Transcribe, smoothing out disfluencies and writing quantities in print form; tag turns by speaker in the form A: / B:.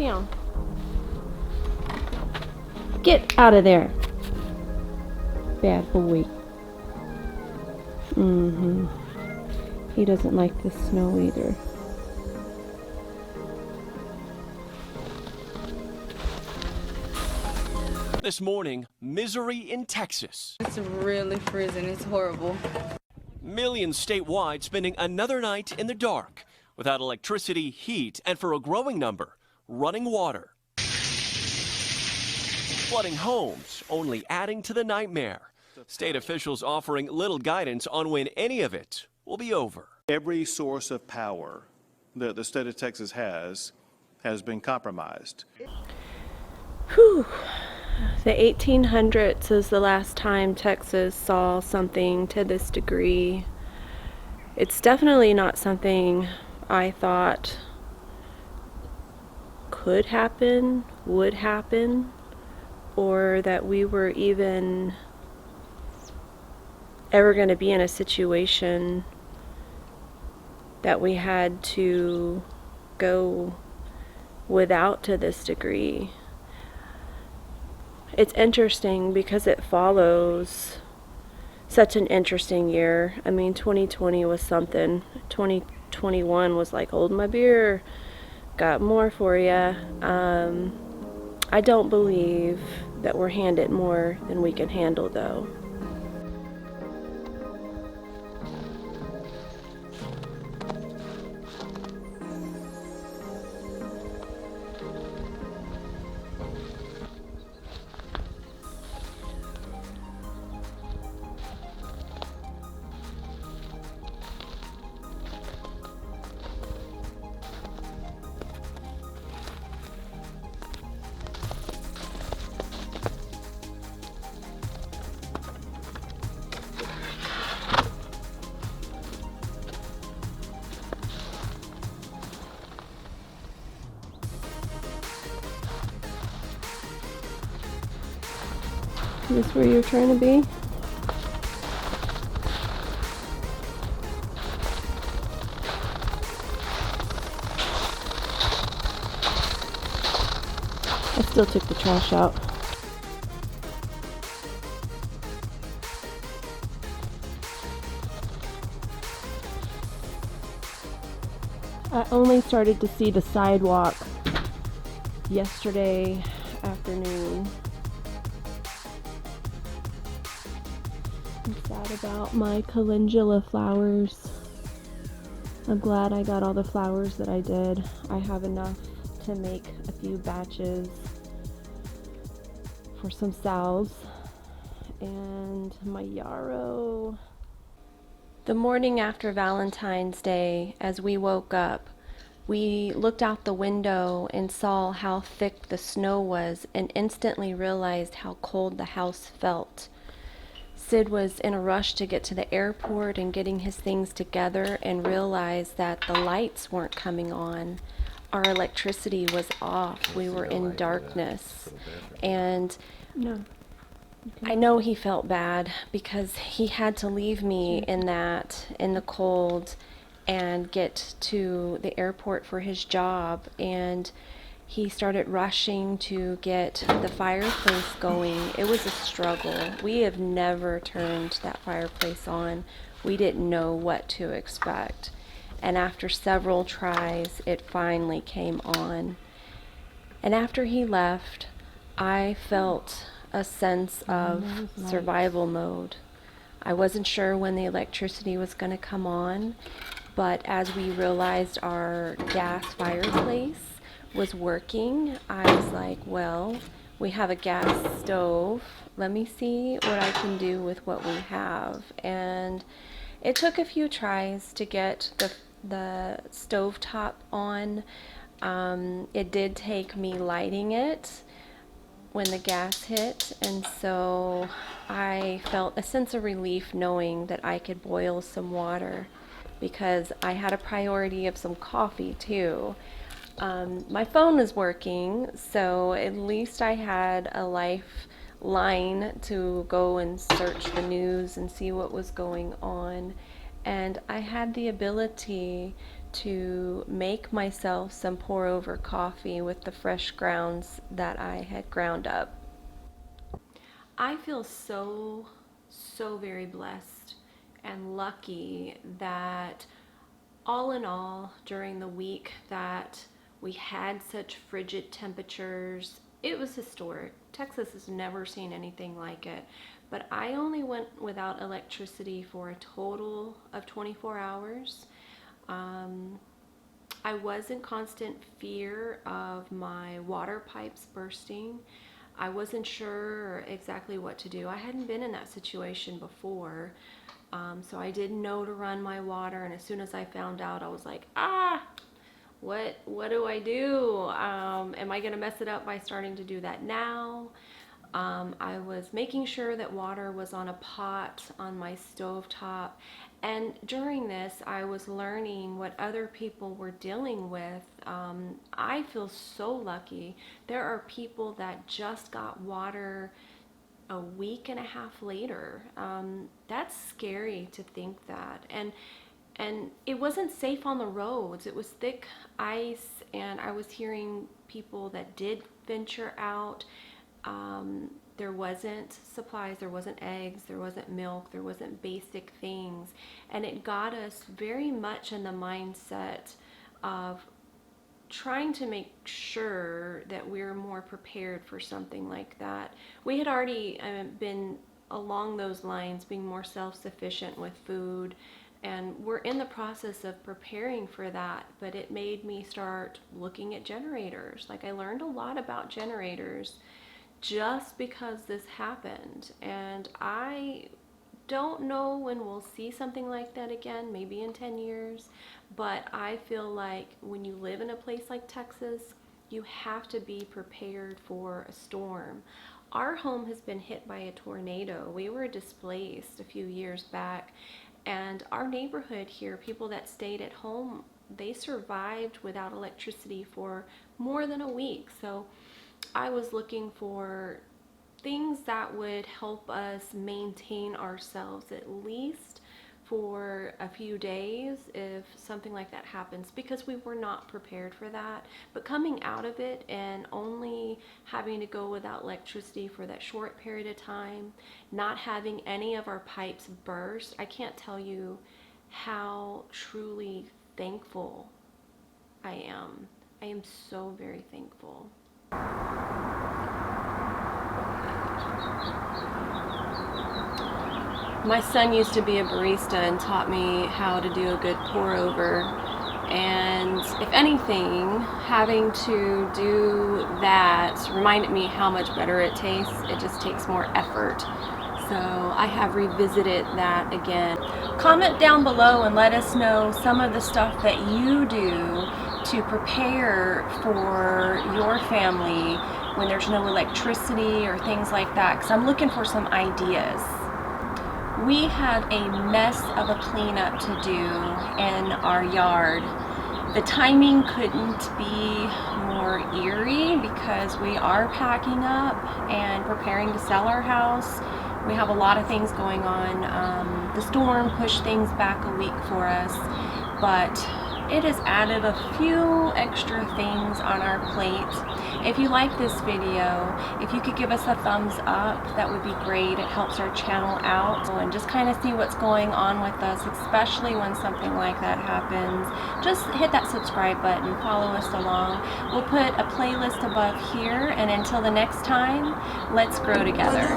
A: down. Get out of there. Bad boy. He doesn't like the snow either.
B: This morning, misery in Texas.
C: It's really freezing. It's horrible.
B: Millions statewide spending another night in the dark without electricity, heat, and for a growing number, running water. Flooding homes, only adding to the nightmare. State officials offering little guidance on when any of it will be over.
D: Every source of power that the state of Texas has been compromised.
A: Whew. The 1800s is the last time Texas saw something to this degree. It's definitely not something I thought could happen, would happen, or that we were even ever going to be in a situation that we had to go without to this degree. It's interesting because it follows such an interesting year. I mean, 2020 was something. 2021 was like, hold my beer, got more for ya. I don't believe that we're handed more than we can handle, though. Is this where you're trying to be? I still took the trash out. I only started to see the sidewalk yesterday afternoon. I'm sad about my calendula flowers. I'm glad I got all the flowers that I did. I have enough to make a few batches for some salves. And my yarrow. The morning after Valentine's Day, as we woke up, we looked out the window and saw how thick the snow was and instantly realized how cold the house felt. Sid was in a rush to get to the airport and getting his things together and realized that the lights weren't coming on. Our electricity was off. We were in darkness. And I know he felt bad because he had to leave me in the cold and get to the airport for his job. And he started rushing to get the fireplace going. It was a struggle. We have never turned that fireplace on. We didn't know what to expect. And after several tries, it finally came on. And after he left, I felt a sense of survival mode. I wasn't sure when the electricity was going to come on, but as we realized our gas fireplace was working, I was like, well, we have a gas stove. Let me see what I can do with what we have. And it took a few tries to get the stovetop on. It did take me lighting it when the gas hit, and so I felt a sense of relief knowing that I could boil some water because I had a priority of some coffee too. My phone was working, so at least I had a lifeline to go and search the news and see what was going on. And I had the ability to make myself some pour over coffee with the fresh grounds that I had ground up. I feel so very blessed and lucky that all in all, during the week that we had such frigid temperatures, it was historic. Texas has never seen anything like it. But I only went without electricity for a total of 24 hours. I was in constant fear of my water pipes bursting. I wasn't sure exactly what to do. I hadn't been in that situation before. So I didn't know to run my water, and as soon as I found out, I was like, what do I do? Am I gonna mess it up by starting to do that now? I was making sure that water was on a pot on my stovetop, and during this I was learning what other people were dealing with. I feel so lucky. There are people that just got water a week and a half later. That's scary to think that. And it wasn't safe on the roads. It was thick ice, and I was hearing people that did venture out. There wasn't supplies, there wasn't eggs, there wasn't milk, there wasn't basic things. And it got us very much in the mindset of trying to make sure that we're more prepared for something like that. We had already been along those lines, being more self-sufficient with food, and we're in the process of preparing for that. But it made me start looking at generators. Like, I learned a lot about generators just because this happened, and I don't know when we'll see something like that again, maybe in 10 years, but I feel like when you live in a place like Texas, you have to be prepared for a storm. Our home has been hit by a tornado. We were displaced a few years back, and our neighborhood here, people that stayed at home, they survived without electricity for more than a week. So I was looking for things that would help us maintain ourselves at least for a few days if something like that happens, because we were not prepared for that. But coming out of it and only having to go without electricity for that short period of time, not having any of our pipes burst, I can't tell you how truly thankful I am. I am so very thankful. My son used to be a barista and taught me how to do a good pour over, and if anything, having to do that reminded me how much better it tastes. It just takes more effort. So I have revisited that again. Comment down below and let us know some of the stuff that you do to prepare for your family when there's no electricity or things like that, because I'm looking for some ideas. We have a mess of a cleanup to do in our yard. The timing couldn't be more eerie because we are packing up and preparing to sell our house. We have a lot of things going on. The storm pushed things back a week for us, but it has added a few extra things on our plate. If you like this video, if you could give us a thumbs up, that would be great. It helps our channel out, and just kind of see what's going on with us, especially when something like that happens. Just hit that subscribe button, follow us along. We'll put a playlist above here, and until the next time, let's grow together.